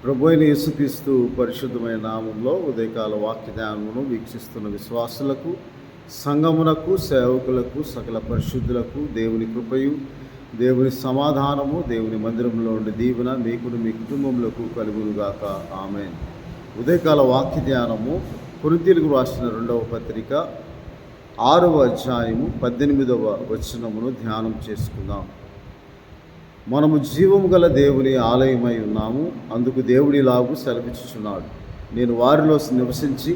ప్రభు అయిన యేసుక్రీస్తు పరిశుద్ధమైన నామంలో ఉదయకాల వాక్య ధ్యానమును వీక్షిస్తున్న విశ్వాసులకు, సంఘమునకు, సేవకులకు, సకల పరిశుద్ధులకు దేవుని కృపయు, దేవుని సమాధానము, దేవుని మందిరంలో ఉండే దీవెన మీకును మీ కుటుంబములకు కలుగునుగాక. ఆమేన్. ఉదయకాల వాక్య ధ్యానము కొరింథీయులకు రాసిన 2వ పత్రిక 6వ అధ్యాయము 18వ వచనమును ధ్యానం చేసుకుందాం. మనము జీవము గల దేవుని ఆలయమై ఉన్నాము, అందుకు దేవుడిలాగు సెలవిచ్చుచున్నాడు. నేను వారిలో నివసించి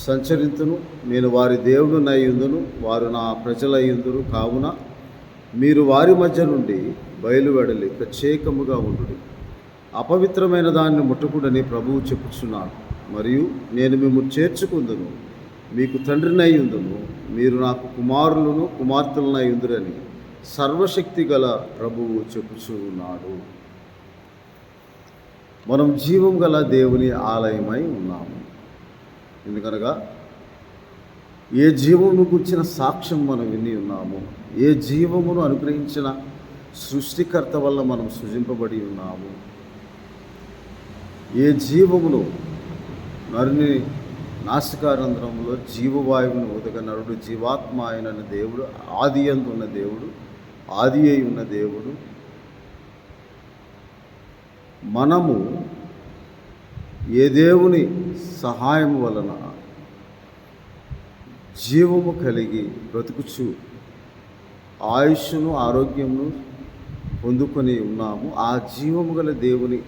సంచరింతును, నేను వారి దేవుడునయ్యుందును, వారు నా ప్రజలయ్యుందురు. కావున మీరు వారి మధ్య నుండి బయలువెడలి ప్రత్యేకముగా ఉండుడి. అపవిత్రమైన దాన్ని ముట్టకుడని ప్రభువు చెప్పుచున్నాడు. మరియు నేను మిమ్మల్ని చేర్చుకుందును, మీకు తండ్రినయ్యుందును, మీరు నాకు కుమారులను కుమార్తెలనయ్యుందురని సర్వశక్తి గల ప్రభువు చెప్పుచూ ఉన్నాడు. మనం జీవం గల దేవుని ఆలయమై ఉన్నాము. ఎందుకనగా ఏ జీవమును గుర్చిన సాక్ష్యం మనం విని ఉన్నాము. ఏ జీవమును అనుగ్రహించిన సృష్టికర్త వల్ల మనం సృజింపబడి ఉన్నాము. ఏ జీవమును నరుని నాసికారంధ్రంలో జీవవాయువును ఉదక నరుడు జీవాత్మ అయిన దేవుడు, ఆది యందు ఉన్న దేవుడు, ఆది అయి ఉన్న దేవుడు, మనము ఏ దేవుని సహాయం వలన జీవము కలిగి బ్రతుకుచు ఆయుష్ను ఆరోగ్యమును పొందుకొని ఉన్నాము. ఆ జీవము గల దేవుని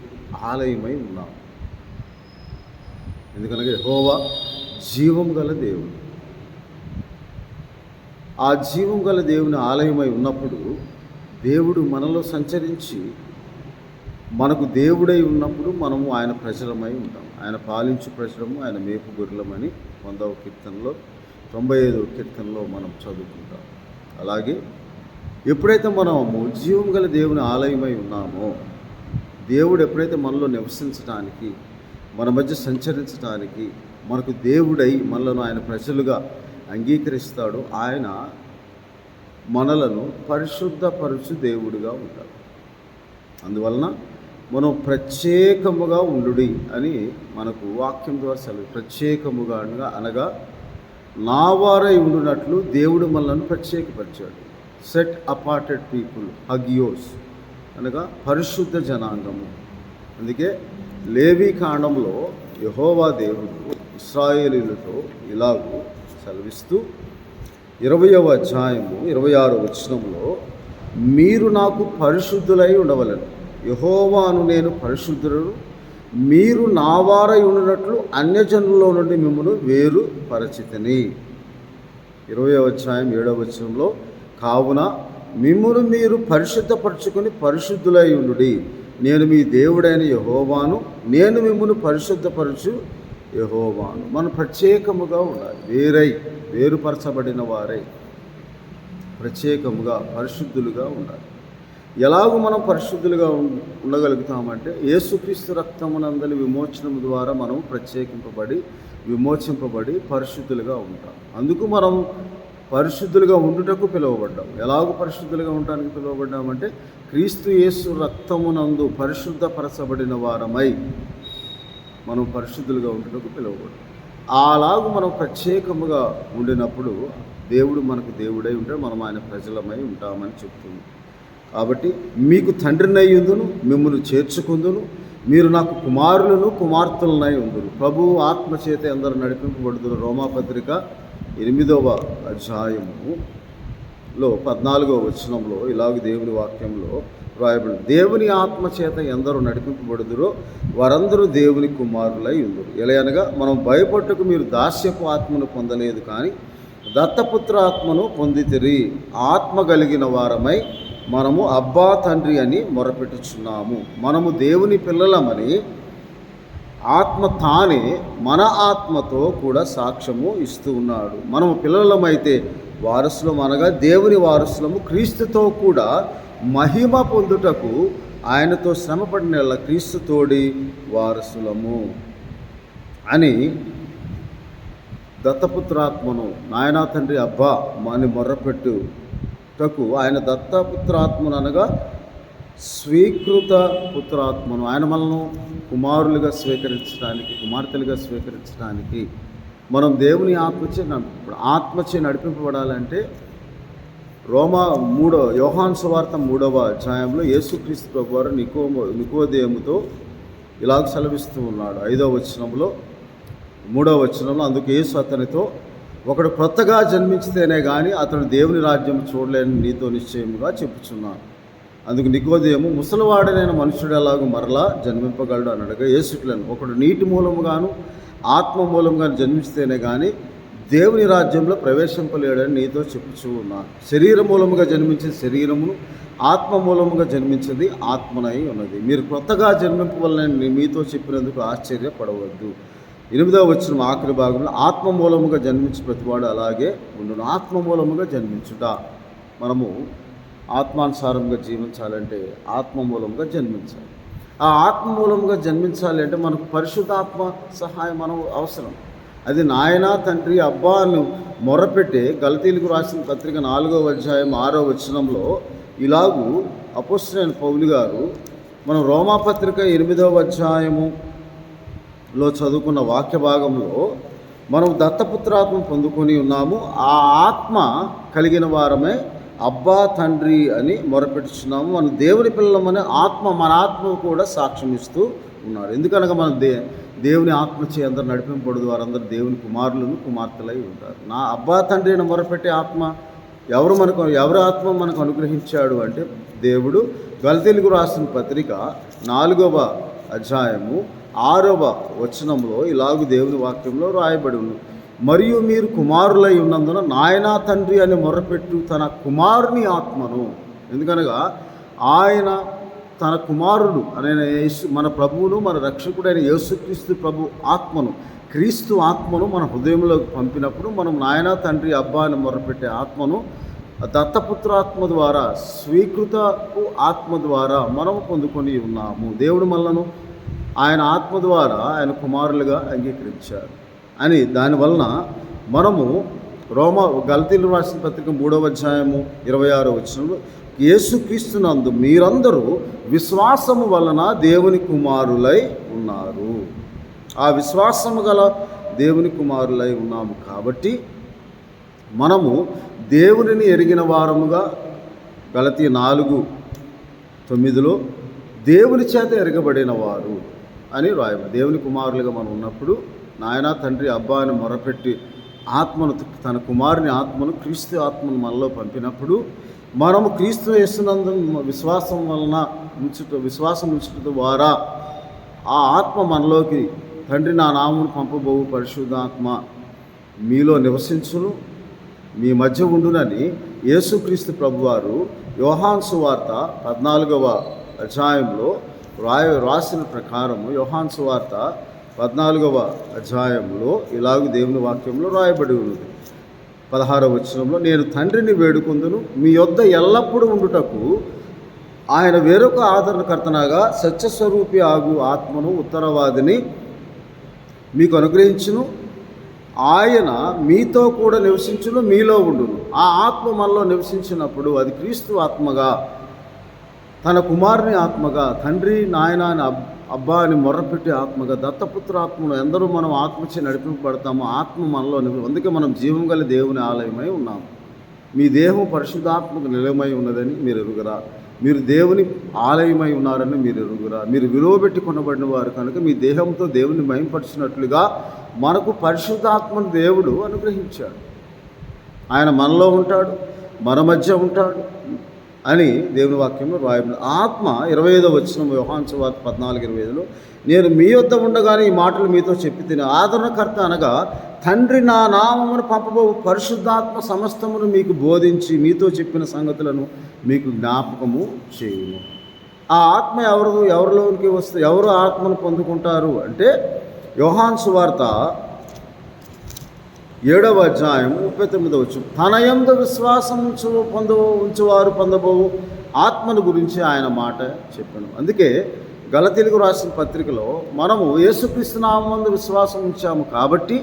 ఆలయమై ఉన్నాము. ఎందుకనగా యెహోవా జీవం గల దేవుడు. ఆ జీవం గల దేవుని ఆలయమై ఉన్నప్పుడు దేవుడు మనలో సంచరించి మనకు దేవుడై ఉన్నప్పుడు మనము ఆయన ప్రజలమై ఉంటాం. ఆయన పాలించు ప్రజలము, ఆయన మేపు గొర్రెలమని 100వ కీర్తనలో 95వ కీర్తనలో మనం చదువుకుంటాం. అలాగే ఎప్పుడైతే మనము జీవం గల దేవుని ఆలయమై ఉన్నామో, దేవుడు ఎప్పుడైతే మనలో నివసించడానికి, మన మధ్య సంచరించడానికి, మనకు దేవుడై మనలను ఆయన ప్రజలుగా అంగీకరిస్తాడు. ఆయన మనలను పరిశుద్ధపరచు దేవుడిగా ఉంటాడు. అందువలన మనం ప్రత్యేకముగా ఉండుడి అని మనకు వాక్యం ద్వారా సెలవు. ప్రత్యేకముగా అనగా నా వారై ఉండునట్లు దేవుడు మనలను ప్రత్యేకపరిచాడు. సెట్ అపార్టెడ్ పీపుల్, హగియోస్ అనగా పరిశుద్ధ జనాంగము. అందుకే లేవీ కాండంలో యెహోవా దేవుడు ఇశ్రాయేలీయులతో ఇలాగూ సెలవిస్తూ 20వ అధ్యాయము 26వ వచనంలో, మీరు నాకు పరిశుద్ధులై ఉండవలెను, యెహోవాను నేను పరిశుద్ధులను, మీరు నా వారై ఉండినట్లు అన్యజనుల్లో నుండి మిమ్మల్ని వేరు పరచితిని. 20వ అధ్యాయం 7వ వచనంలో, కావున మిమ్మును మీరు పరిశుద్ధపరచుకొని పరిశుద్ధులై ఉండుడి, నేను మీ దేవుడైన యెహోవాను, నేను మిమ్మును పరిశుద్ధపరచు యెహోవాను. మనం ప్రత్యేకముగా ఉండాలి. వేరుపరచబడిన వారై ప్రత్యేకముగా పరిశుద్ధులుగా ఉండాలి. ఎలాగూ మనం పరిశుద్ధులుగా ఉండగలుగుతామంటే యేసుక్రీస్తు రక్తమునందలి విమోచనము ద్వారా మనం విమోచింపబడి పరిశుద్ధులుగా ఉంటాం. అందుకు మనం పరిశుద్ధులుగా ఉండుటకు పిలువబడ్డాం. ఎలాగూ పరిశుద్ధులుగా ఉండటానికి పిలువబడ్డామంటే క్రీస్తు యేసు రక్తమునందు పరిశుద్ధపరచబడిన వారమై మనం పరిశుద్ధులుగా ఉండుటకు పిలువబడ్డాం. అలాగూ మనం ప్రత్యేకముగా ఉండినప్పుడు దేవుడు మనకు దేవుడై ఉంటాడు, మనం ఆయన ప్రజలమై ఉంటామని చెప్తుంది. కాబట్టి మీకు తండ్రినయ్యుందును, మిమ్మల్ని చేర్చుకుందును, మీరు నాకు కుమారులను కుమార్తెలనై ఉందురు. ప్రభువు ఆత్మచేత అందరూ నడిపింపబడుదురు. రోమాపత్రిక 8వ అధ్యాయములో 14వ వచనంలో ఇలాగ దేవుని వాక్యంలో రాయబడింది, దేవుని ఆత్మచేత ఎందరూ నడిపింపబడుదురో వారందరూ దేవుని కుమారులై ఉందురు. ఎలాగనగా మనం భయపట్టుకు మీరు దాస్యపు ఆత్మను పొందలేదు, కానీ దత్తపుత్ర ఆత్మను పొందితిరి. ఆత్మ కలిగిన వారమై మనము అబ్బా తండ్రి అని మొరపెట్టుచున్నాము. మనము దేవుని పిల్లలమని ఆత్మ తానే మన ఆత్మతో కూడా సాక్ష్యము ఇస్తూ ఉన్నాడు. మనము పిల్లలమైతే వారసులము, అనగా దేవుని వారసులము, క్రీస్తుతో కూడా మహిమ పొందుటకు ఆయనతో శ్రమపడిన క్రీస్తుతోడి వారసులము అని దత్తపుత్రాత్మను నాయనా తండ్రి అబ్బా అని మొర్రపెట్టుటకు ఆయన దత్తపుత్రాత్మను అనగా స్వీకృత పుత్రాత్మను, ఆయన మనను కుమారులుగా స్వీకరించడానికి, కుమార్తెలుగా స్వీకరించడానికి మనం దేవుని ఆత్మచే నడిపింపబడాలంటే యోహాను సువార్త 3వ అధ్యాయంలో యేసుక్రీస్తు ప్రభువారు నికోదేముతో ఇలాగ సెలవిస్తూ ఉన్నాడు. 5వ వచనంలో 3వ వచనంలో, అందుకు యేసు అతనితో, ఒకడు కొత్తగా జన్మించితేనే కానీ అతడు దేవుని రాజ్యం చూడలేని నీతో నిశ్చయముగా చెప్పుచున్నాను. అందుకు నికోదేము, ముసలివాడనైన మనుషుడు ఎలాగూ మరలా జన్మింపగలడు అని అడగా యేసుట్లను, ఒకడు నీటి మూలముగాను ఆత్మ మూలంగాను జన్మిస్తేనే కానీ దేవుని రాజ్యంలో ప్రవేశింపలేడని నీతో చెప్పుచూ ఉన్నాను. శరీర మూలముగా జన్మించిన శరీరమును, ఆత్మ మూలముగా జన్మించింది ఆత్మనై ఉన్నది. మీరు కొత్తగా జన్మింపవలనని మీతో చెప్పినందుకు ఆశ్చర్యపడవద్దు. 8వ వచనం ఆఖరి భాగంలో, ఆత్మ మూలముగా జన్మించి ప్రతివాడు అలాగే ఉండును. ఆత్మ మూలముగా జన్మించుట, మనము ఆత్మానుసారంగా జీవించాలంటే ఆత్మ మూలంగా జన్మించాలి. ఆ ఆత్మ మూలంగా జన్మించాలి అంటే మనకు పరిశుద్ధాత్మ సహాయం మనం అవసరం. అది నాయన తండ్రి అబ్బా అని మొరపెట్టే గలతీలకు రాసిన పత్రిక 4వ అధ్యాయం 6వ వచనంలో ఇలాగూ అపోస్తలుడైన పౌలు గారు మనం రోమాపత్రిక 8వ అధ్యాయములో చదువుకున్న వాక్య భాగంలో మనం దత్తపుత్రాత్మ పొందుకొని ఉన్నాము. ఆ ఆత్మ కలిగిన వారమే అబ్బా తండ్రి అని మొరపెట్టుచున్నాము. మనం దేవుని పిల్లలమనే మన ఆత్మ కూడా సాక్ష్యం ఇస్తూ ఉన్నారు. ఎందుకనగా మనం దేవుని ఆత్మచే అందరూ నడిపింపబడదు, వారందరూ దేవుని కుమారులను కుమార్తెలై ఉంటారు. నా అబ్బా తండ్రి అని మొరపెట్టే ఆత్మ ఎవరి ఆత్మ మనకు అనుగ్రహించాడు అంటే దేవుడు. గలతీలకు రాసిన పత్రిక 4వ అధ్యాయము 6వ వచనంలో ఇలాగూ దేవుని వాక్యంలో రాయబడి ఉంది, మరియు మీరు కుమారులై ఉన్నందున నాయనా తండ్రి అని మొరపెట్టు తన కుమారుని ఆత్మను. ఎందుకనగా ఆయన తన కుమారుడు అనే మన ప్రభువును, మన రక్షకుడైన యేసుక్రీస్తు ప్రభు ఆత్మను, క్రీస్తు ఆత్మను మన హృదయంలోకి పంపినప్పుడు మనం నాయనా తండ్రి అబ్బా అని మొరపెట్టే ఆత్మను దత్తపుత్రాత్మ ద్వారా, స్వీకృతపు ఆత్మ ద్వారా మనము పొందుకొని ఉన్నాము. దేవుడు మనలను ఆయన ఆత్మ ద్వారా ఆయన కుమారులుగా అంగీకరించారు అని. దానివలన మనము గలతీలు రాసిన పత్రిక 3వ అధ్యాయము 26వ వచనంలో, యేసుక్రీస్తునందు మీరందరూ విశ్వాసము వలన దేవుని కుమారులై ఉన్నారు. ఆ విశ్వాసము గల దేవుని కుమారులై ఉన్నాము కాబట్టి మనము దేవునిని ఎరిగిన వారముగా, గలతీ 4:9లో దేవుని చేత ఎరగబడిన వారు అని రాయబడి, దేవుని కుమారులుగా మనం ఉన్నప్పుడు నాయనా తండ్రి అబ్బా అని మొరపెట్టి ఆత్మను, తన కుమారుని ఆత్మను, క్రీస్తు ఆత్మను మనలో పంపినప్పుడు మనము క్రీస్తు యేసునందు విశ్వాసం ఉంచుట ద్వారా ఆ ఆత్మ మనలోకి, తండ్రి నా నామమును పంపబోవు పరిశుద్ధాత్మ మీలో నివసించును, మీ మధ్య ఉండునని యేసుక్రీస్తు ప్రభువారు యోహాను సువార్త 14వ అధ్యాయంలో రాసిన ప్రకారము, యోహాను సువార్త 14వ అధ్యాయంలో ఇలాగ దేవుని వాక్యంలో రాయబడి ఉన్నది. 16వ వచనంలో, నేను తండ్రిని వేడుకొందును, మీ యొద్ద ఎల్లప్పుడూ ఉండుటకు ఆయన వేరొక ఆదరణకర్తనగా సత్యస్వరూపి ఆగు ఆత్మను, ఉత్తరవాదిని మీకు అనుగ్రహించును. ఆయన మీతో కూడా నివసించును, మీలో ఉండును. ఆ ఆత్మ మనలో నివసించినప్పుడు అది క్రీస్తు ఆత్మగా, తన కుమారుని ఆత్మగా, తండ్రి నాయన అని అబ్బా అని మొర్రపెట్టే ఆత్మగా, దత్తపుత్ర ఆత్మను ఎందరూ మనం ఆత్మచే నడిపింపబడతామో ఆత్మ మనలో. అందుకే మనం జీవం గల దేవుని ఆలయమై ఉన్నాము. మీ దేహం పరిశుద్ధాత్మకు నిలయమై ఉన్నదని మీరు ఎరుగురా, మీరు దేవుని ఆలయమై ఉన్నారని మీరు ఎరుగురా, మీరు విలువబెట్టి కొనబడిన వారు కనుక మీ దేహంతో దేవుని మహింపరిచినట్లుగా మనకు పరిశుద్ధాత్మను దేవుడు అనుగ్రహించాడు. ఆయన మనలో ఉంటాడు, మన మధ్య ఉంటాడు అని దేవుని వాక్యంలో రాయబడింది. ఆత్మ 25వ వచనం యోహాను సువార్త 14:25లో, నేను మీ యొద్ద ఉండగానే ఈ మాటలు మీతో చెప్పి తిని ఆదరణకర్త అనగా తండ్రి నా నామమును పంపబోవు పరిశుద్ధాత్మ సమస్తమును మీకు బోధించి మీతో చెప్పిన సంగతులను మీకు జ్ఞాపకము చేయును. ఆ ఆత్మ ఎవరిలోనికి వస్తే ఎవరు ఆత్మను పొందుకుంటారు అంటే యోహాను సువార్త 7వ అధ్యాయం 39వ వచనం, తన యందు విశ్వాసం ఉంచువారు పొందబోవు ఆత్మను గురించి ఆయన మాట చెప్పాను. అందుకే గలతీలకు రాసిన పత్రికలో మనము యేసుక్రీస్తు నామమునందు విశ్వాసం ఉంచాము కాబట్టి,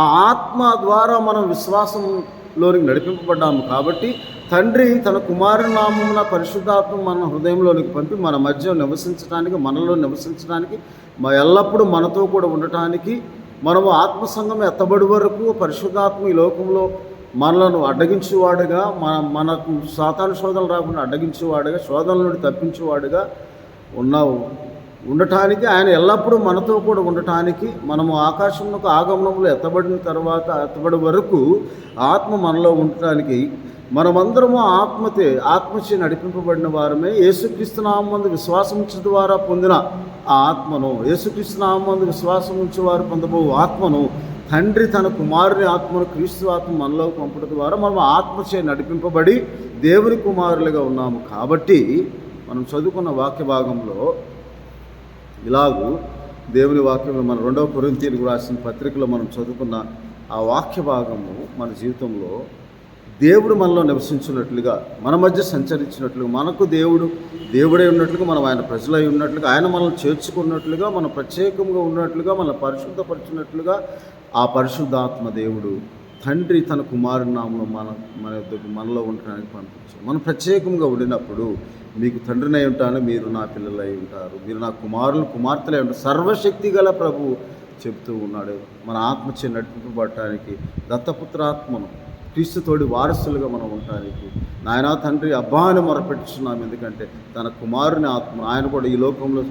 ఆ ఆత్మ ద్వారా మనం విశ్వాసంలోనికి నడిపింపబడ్డాము కాబట్టి తండ్రి తన కుమారుని నామమున పరిశుద్ధాత్మ మన హృదయంలోనికి పంపి మన మధ్య నివసించడానికి, మనలో నివసించడానికి, ఎల్లప్పుడూ మనతో కూడా ఉండటానికి, మనము ఆత్మసంగం ఎత్తబడి వరకు పరిశుద్ధాత్మ ఈ లోకంలో మనలను అడ్డగించేవాడుగా, మనకు సాతాను శోధనలు రాకుండా అడ్డగించేవాడుగా, శోధనల నుండి తప్పించేవాడుగా ఉండటానికి, ఆయన ఎల్లప్పుడూ మనతో కూడా ఉండటానికి, మనము ఆకాశంలోకి ఆగమనంలో ఎత్తబడి వరకు ఆత్మ మనలో ఉండటానికి మనమందరము ఆత్మచే నడిపింపబడిన వారమే. యేసుక్రీస్తు నామమందు విశ్వాసం ఉంచడం ద్వారా పొందిన ఆ ఆత్మను, యేసుక్రీస్తు నామమందు విశ్వాసం ఉంచేవారు పొందబో ఆత్మను, తండ్రి తన కుమారుని ఆత్మను, క్రీస్తు ఆత్మ మనలోకి పంపడం ద్వారా మనం ఆత్మచే నడిపింపబడి దేవుని కుమారులుగా ఉన్నాము. కాబట్టి మనం చదువుకున్న వాక్య భాగంలో ఇలాగూ దేవుని వాక్యంలో మన 2వ కొరింథీయులకు రాసిన పత్రికలో మనం చదువుకున్న ఆ వాక్య భాగము మన జీవితంలో దేవుడు మనలో నివసించినట్లుగా, మన మధ్య సంచరించినట్లుగా, మనకు దేవుడే ఉన్నట్లుగా, మనం ఆయన ప్రజలై ఉన్నట్లుగా, ఆయన మనల్ని చేర్చుకున్నట్లుగా, మనం ప్రత్యేకంగా ఉన్నట్లుగా, మనల్ని పరిశుద్ధపరిచినట్లుగా ఆ పరిశుద్ధాత్మ దేవుడు తండ్రి తన కుమారుని నామమున మనలో ఉండడానికి పంపించారు. మనం ప్రత్యేకంగా ఉండినప్పుడు మీకు తండ్రినై ఉంటాను, మీరు నా పిల్లలై ఉంటారు, మీరు నా కుమార్తెలై ఉంటారు, సర్వశక్తి గల ప్రభువు చెప్తూ ఉన్నాడు. మన ఆత్మచే నడిపింపబడటానికి దత్తపుత్రాత్మను క్రీస్తుతోడి వారసులుగా మనం ఉండటానికి నాయన తండ్రి అబ్బా అని మొరపెట్టుచున్నాం. ఎందుకంటే తన కుమారుని ఆత్మ, ఆయన కూడా ఈ లోకంలో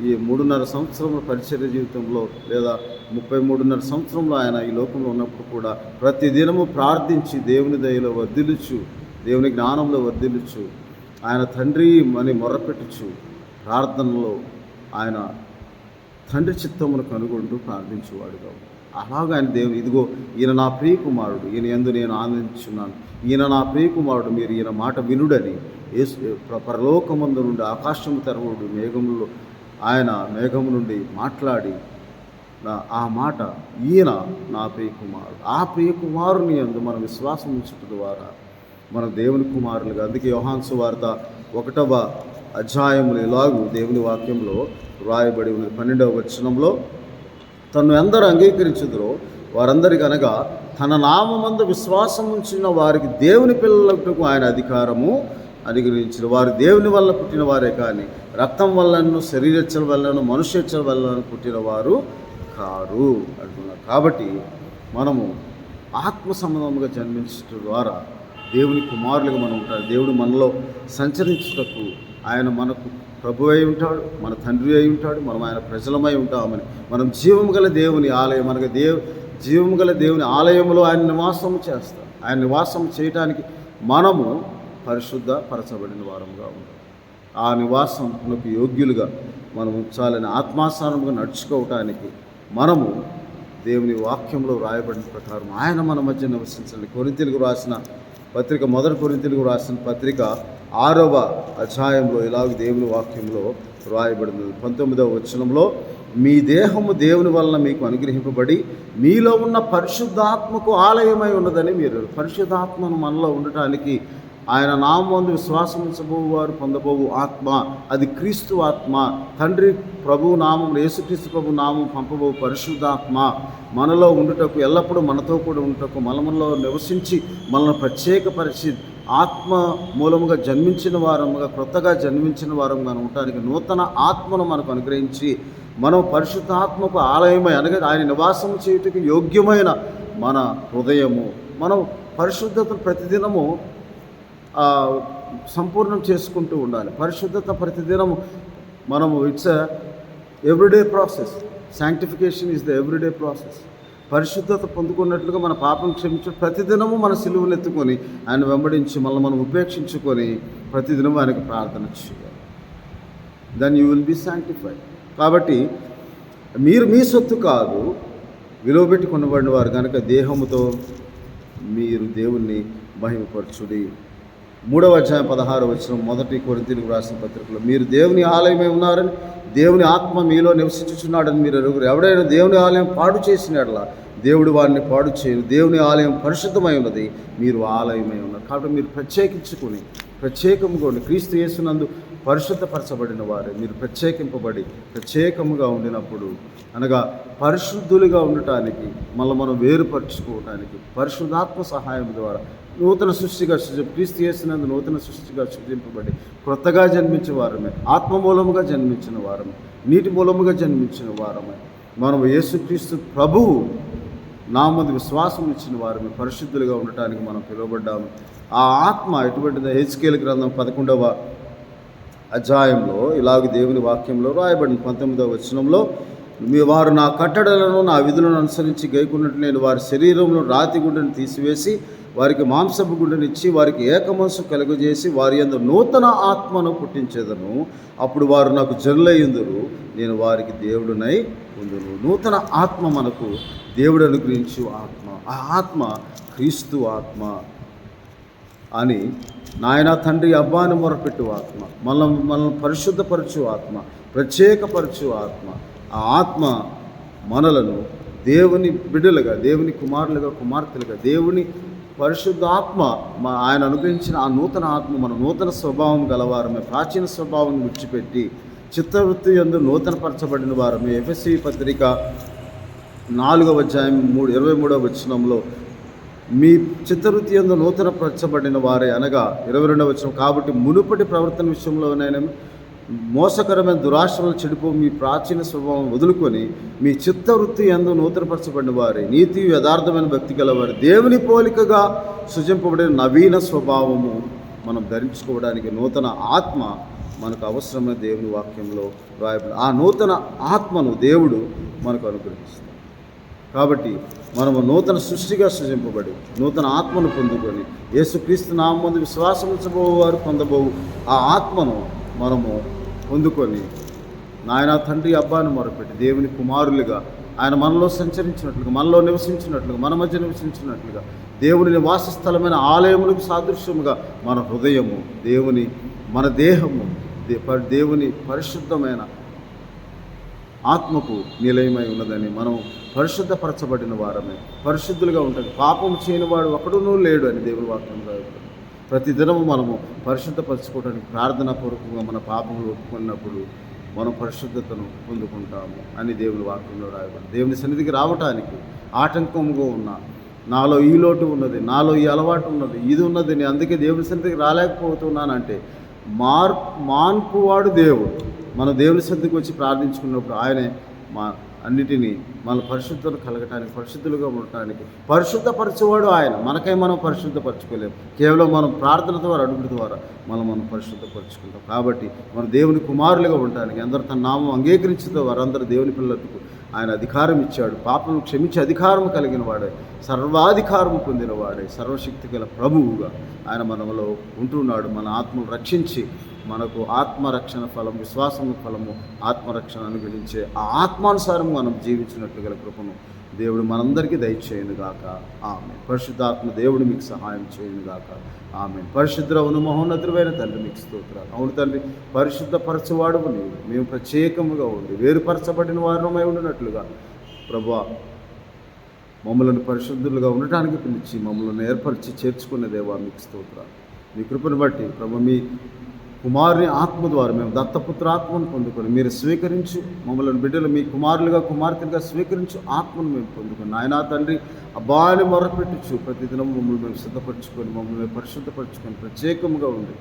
ఈ 3.5 సంవత్సరంలో పరిచర్య జీవితంలో, లేదా 33.5 సంవత్సరంలో ఆయన ఈ లోకంలో ఉన్నప్పుడు కూడా ప్రతిదినము ప్రార్థించి దేవుని దయలో వర్ధిల్లుచు, దేవుని జ్ఞానంలో వర్ధిల్లుచు, ఆయన తండ్రి అని మొరపెట్టుచు ప్రార్థనలో ఆయన తండ్రి చిత్తమును కనుగొంటూ ప్రార్థించేవాడుగా. అలాగా ఆయన దేవుడు, ఇదిగో ఈయన నా ప్రియ కుమారుడు, ఈయన యందు నేను ఆనందించున్నాను, ఈయన నా ప్రియ కుమారుడు, మీరు ఈయన మాట వినుడని పరలోకమందు నుండి ఆకాశము తెరవుడు మేఘము నుండి మాట్లాడి ఆ మాట, ఈయన నా ప్రియ కుమారుడు, ఆ ప్రియ కుమారుని యందు మనం విశ్వాసం ఉంచడం ద్వారా మనం దేవుని కుమారులుగా. అందుకే యోహాను సువార్త 1వ అధ్యాయములు ఇలాగూ దేవుని వాక్యంలో వ్రాయబడి ఉన్నది. 12వ వచనంలో, తను ఎందరు అంగీకరించుదురో వారందరికీ అనగా తన నామమందు విశ్వాసం ఉంచిన వారికి దేవుని పిల్లలకు ఆయన అధికారము అనుగ్రహించిన. వారు దేవుని వల్ల పుట్టిన వారే కానీ రక్తం వల్లను, శరీరచ్చల వల్లను, మనుష్యచ్చల వల్లను పుట్టిన వారు కారు అంటున్నారు. కాబట్టి మనము ఆత్మ సంబంధంగా జన్మించడం ద్వారా దేవుని కుమారులుగా మనం ఉంటారు. దేవుడు మనలో సంచరించుటకు ఆయన మనకు ప్రభు అయి ఉంటాడు, మన తండ్రి అయి ఉంటాడు, మనం ఆయన ప్రజలమై ఉంటామని, మనం జీవం గల దేవుని ఆలయం, మనకు జీవం గల దేవుని ఆలయంలో ఆయన నివాసం చేస్తాం. ఆయన నివాసం చేయటానికి మనము పరిశుద్ధపరచబడిన వారంగా ఉంటాం. ఆ నివాసంకు యోగ్యులుగా మనం ఉంచాలని, ఆత్మానుసారంగా నడుచుకోవటానికి మనము దేవుని వాక్యంలో రాయబడిన ప్రకారం ఆయన మన మధ్య నివసించాలి. కొరింథీయులకు రాసిన పత్రిక, 1 కొరింథీయులకు రాసిన పత్రిక 6వ అధ్యాయంలో ఇలాగ దేవుని వాక్యంలో రాయబడింది. 19వ వచనంలో, మీ దేహము దేవుని వలన మీకు అనుగ్రహింపబడి మీలో ఉన్న పరిశుద్ధాత్మకు ఆలయమై ఉన్నదని. మీరు పరిశుద్ధాత్మను మనలో ఉండటానికి ఆయన నామందు విశ్వాసం ఉంచబోవు వారు పొందబోవు ఆత్మ, అది క్రీస్తు ఆత్మ, తండ్రి ప్రభువు నామం, యేసుక్రీస్తు ప్రభు నామం పంపబోవు పరిశుద్ధాత్మ మనలో ఉండుటకు, ఎల్లప్పుడూ మనతో కూడా ఉండుటకు, మనలో నివసించి మనల్ని ప్రత్యేకపరిచి ఆత్మ మూలముగా జన్మించిన వారముగా, క్రొత్తగా జన్మించిన వారముగా ఉండటానికి నూతన ఆత్మను మనకు అనుగ్రహించి, మనం పరిశుద్ధాత్మకు ఆలయమై, అనగా ఆయన నివాసం చేయుటకు యోగ్యమైన మన హృదయము, మనం పరిశుద్ధతను ప్రతిదినము సంపూర్ణం చేసుకుంటూ ఉండాలి. పరిశుద్ధత ప్రతిదినము మనము, it's everyday process. Sanctification is the everyday process. పరిశుద్ధత పొందుకున్నట్లుగా మన పాపం క్షమించి ప్రతిదినము మన సిలువను ఎత్తుకొని ఆయన వెంబడించి మనం ఉపేక్షించుకొని ప్రతిదినము ఆయనకు ప్రార్థన చేయాలి. Then you will be sanctified. కాబట్టి మీరు మీ సొత్తు కాదు, విలువబెట్టి కొనబడిన వారు కనుక దేహముతో మీరు దేవుణ్ణి మహిమపరచుడి. 3వ అధ్యాయం 16వ వచనం, 1 కొరింథీయులకు రాసిన పత్రికలో, మీరు దేవుని ఆలయమై ఉన్నారని, దేవుని ఆత్మ మీలో నివసించుచున్నాడని మీరు ఎరుగురు. ఎవడైనా దేవుని ఆలయం పాడు చేసినట్లా దేవుడు వారిని పాడు చేయను. దేవుని ఆలయం పరిశుద్ధమై ఉన్నది, మీరు ఆలయమై ఉన్నారు. కాబట్టి మీరు ప్రత్యేకంగా క్రీస్తు యేసునందు పరిశుద్ధపరచబడిన వారే, మీరు ప్రత్యేకింపబడి ప్రత్యేకముగా ఉండినప్పుడు, అనగా పరిశుద్ధులుగా ఉండటానికి, మనం వేరుపరుచుకోవటానికి పరిశుద్ధాత్మ సహాయం ద్వారా నూతన సృష్టిగా క్రీస్తు యేసునందు నూతన సృష్టిగా సృజింపబడి క్రొత్తగా జన్మించిన వారమే, ఆత్మ మూలముగా జన్మించిన వారమే, నీటి మూలముగా జన్మించిన వారమే, మనం యేసుక్రీస్తు ప్రభువు నామందు విశ్వాసం ఇచ్చిన వారిని పరిశుద్ధులుగా ఉండటానికి మనం పిలువబడ్డాము. ఆ ఆత్మ ఎటువంటిది? హెచ్కేలు గ్రంథం 11వ అధ్యాయంలో ఇలాగ దేవుని వాక్యంలో రాయబడింది 19వ వచనంలో, మీ వారు నా కట్టడలను నా విధులను అనుసరించి గైకొన్నట్టు నేను వారి శరీరంలో రాతి గుండెను తీసివేసి వారికి మాంసపు గుండెనిచ్చి వారికి ఏకమనసు కలుగజేసి వారి యందు నూతన ఆత్మను పుట్టించేదను. అప్పుడు వారు నాకు జనులయ్యుందురు, నేను వారికి దేవుడునై ఉందును. నూతన ఆత్మ మనకు దేవుడు అనుగ్రహించు ఆత్మ. ఆ ఆత్మ క్రీస్తు ఆత్మ అని నాయన తండ్రి అబ్బాని మొరపెట్టు ఆత్మ, మనల్ని పరిశుద్ధపరచు ఆత్మ, ప్రత్యేకపరచు ఆత్మ. ఆ ఆత్మ మనలను దేవుని బిడ్డలుగా, దేవుని కుమారులుగా, కుమార్తెలుగా, దేవుని పరిశుద్ధాత్మ ఆయన అనుగ్రహించిన ఆ నూతన ఆత్మ మన నూతన స్వభావం గలవారమే, ప్రాచీన స్వభావం విడిచిపెట్టి చిత్తవృత్తి యందు నూతనపరచబడిన వారమే. ఎఫెసీ పత్రిక 4వ అధ్యాయం 23వ వచనంలో, మీ చిత్తవృత్తి యందు నూతనపరచబడిన వారే, అనగా 22వ వచనం, కాబట్టి మునుపటి ప్రవర్తన విషయంలోనైనా మోసకరమైన దురాశలను చెడిపో మీ ప్రాచీన స్వభావం వదులుకొని మీ చిత్తవృత్తి యందు నూతనపరచబడిన వారే, నీతి యథార్థమైన భక్తి గలవారు, దేవుని పోలికగా సృజింపబడిన నవీన స్వభావము మనం ధరించుకోవడానికి నూతన ఆత్మ మనకు అవసరమైన దేవుని వాక్యంలో రాయబడి, ఆ నూతన ఆత్మను దేవుడు మనకు అనుగ్రహిస్తాడు. కాబట్టి మనము నూతన సృష్టిగా సృజింపబడి నూతన ఆత్మను పొందుకొని యేసుక్రీస్తు నామముందు విశ్వాసం ఉంచబోవారు పొందబోవు ఆ ఆత్మను మనము పొందుకొని నాయన తండ్రి అబ్బాను మొరపెట్టి దేవుని కుమారులుగా ఆయన మనలో సంచరించినట్లుగా, మనలో నివసించినట్లుగా, మన మధ్య నివసించినట్లుగా, దేవుని నివాస స్థలమైన ఆలయములకు సాదృశ్యముగా మన హృదయము దేవుని, మన దేహము దేవుని పరిశుద్ధమైన ఆత్మకు నిలయమై ఉన్నదని మనం పరిశుద్ధపరచబడిన వారమే, పరిశుద్ధులుగా ఉంటుంది. పాపం చేయని వాడు ఒకడునూ లేడు అని దేవుని వాక్యం రాయబడింది. ప్రతిదినము మనము పరిశుద్ధపరచుకోవడానికి ప్రార్థనాపూర్వకంగా మన పాపములు ఒప్పుకున్నప్పుడు మనం పరిశుద్ధతను పొందుకుంటాము అని దేవుని వాక్యంలో రాయబడింది. దేవుని సన్నిధికి రావటానికి ఆటంకముగా ఉన్న, నాలో ఈ లోటు ఉన్నది, నాలో ఈ అలవాటు ఉన్నది, ఇది ఉన్నది, నేను అందుకే దేవుని సన్నిధికి రాలేకపోతున్నానంటే మార్పువాడు దేవుడు. మనం దేవుని సన్నిధికి వచ్చి ప్రార్థించుకున్నప్పుడు ఆయనే అన్నిటినీ మన పరిశుద్ధులు కలగటానికి, పరిశుద్ధులుగా ఉండటానికి పరిశుద్ధపరచేవాడు ఆయన. మనకై మనం పరిశుద్ధపరచుకోలేము, కేవలం మనం ప్రార్థన ద్వారా, అడుగుల ద్వారా మనం పరిశుద్ధపరచుకుంటాం. కాబట్టి మనం దేవుని కుమారులుగా ఉండటానికి అందరూ తన నామం అంగీకరించిన వారందరూ దేవుని పిల్లలకు ఆయన అధికారం ఇచ్చాడు. పాపను క్షమించే అధికారం కలిగిన వాడే, సర్వాధికారం పొందిన వాడే, సర్వశక్తి గల ప్రభువుగా ఆయన మనలో ఉంటున్నాడు. మన ఆత్మను రక్షించి మనకు ఆత్మరక్షణ ఫలం, విశ్వాసం ఫలము, ఆత్మరక్షణ అనుగ్రహించే ఆ ఆత్మానుసారం మనం జీవించినట్లు గల కృపను దేవుడు మనందరికీ దయచేయునుగాక. ఆమె పరిశుద్ధాత్మ దేవుడు మీకు సహాయం చేయునుగాక. ఆమె పరిశుద్ధుడవును మహోన్నతుడైన తండ్రి మీకు స్తోత్రాలు. అవును తండ్రి, పరిశుద్ధపరచువాడువు నీవు. మేము ప్రత్యేకముగా ఉండి వేరుపరచబడిన వారమై ఉండినట్లుగా ప్రభువా మమ్మల్ని పరిశుద్ధులుగా ఉండటానికి పిలిచి మమ్మల్ని ఏర్పరిచి చేర్చుకునే దేవా మీకు స్తోత్రాలు. మీ కృపను బట్టి ప్రభు మీ కుమారుని ఆత్మ ద్వారా మేము దత్తపుత్ర ఆత్మను పొందుకొని మీరు స్వీకరించు మమ్మల్ని బిడ్డలు మీ కుమారులుగా, కుమార్తెలుగా స్వీకరించు ఆత్మను మేము పొందుకొని నాయనా తండ్రి అబ్బాని మొరపెట్టుచు ప్రతిదినం మమ్మల్ని మేము సిద్ధపరచుకొని మమ్మల్ని పరిశుద్ధపరచుకొని ప్రత్యేకంగా ఉండి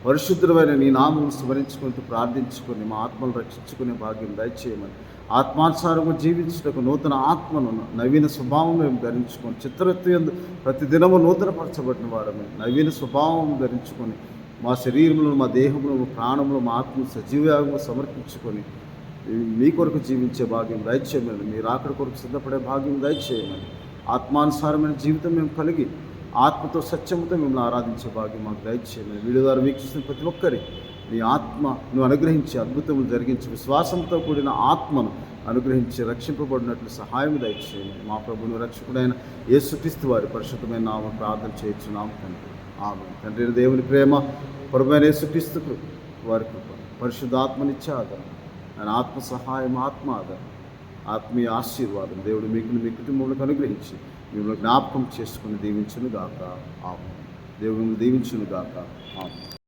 పరిశుద్ధమైన నీ నామం స్మరించుకుంటూ ప్రార్థించుకొని మా ఆత్మను రక్షించుకునే భాగ్యం దయచేయమని, ఆత్మానుసారంగా జీవించుటకు నూతన ఆత్మను, నవీన స్వభావం మేము ధరించుకొని చిత్తవృత్తి యందు ప్రతిదినము నూతనపరచబడిన వారమే నవీన స్వభావం ధరించుకొని మా శరీరంలో, మా దేహంలో, మా ప్రాణంలో, మా ఆత్మను సజీవంగా సమర్పించుకొని మీ కొరకు జీవించే భాగ్యం దయచేయమని, మీరు అక్కడి కొరకు సిద్ధపడే భాగ్యం దయచేయమని, ఆత్మానుసారమైన జీవితం మేము కలిగి ఆత్మతో సత్యముతో మిమ్మల్ని ఆరాధించే భాగ్యం మాకు దయచేయమని, వీడియో ద్వారా వీక్షిస్తున్న ప్రతి ఒక్కరి నీ ఆత్మను అనుగ్రహించి అద్భుతములు జరిగించి విశ్వాసంతో కూడిన ఆత్మను అనుగ్రహించి రక్షింపబడినట్లు సహాయం దయచేయమని మా ప్రభువును రక్షకుడైన యేసుక్రీస్తు వారి పరిశుద్ధమైన నామమున ప్రార్థన చేయించున్నాము తండ్రి. ఆమేన్. తండ్రి దేవుని ప్రేమ, ప్రభువైన యేసుక్రీస్తు వారి కృప, పరిశుద్ధాత్మనిచ్చే ఆదరణ, ఆయన ఆత్మ సహాయం, ఆత్మ ఆదరణ, ఆత్మీయ ఆశీర్వాదం దేవుడు మీకు మీ కుటుంబంలో అనుగ్రహించి మిమ్మల్ని జ్ఞాపకం చేసుకుని దీవించును గాక. ఆమేన్. దేవుడు దీవించును గాక. ఆమేన్.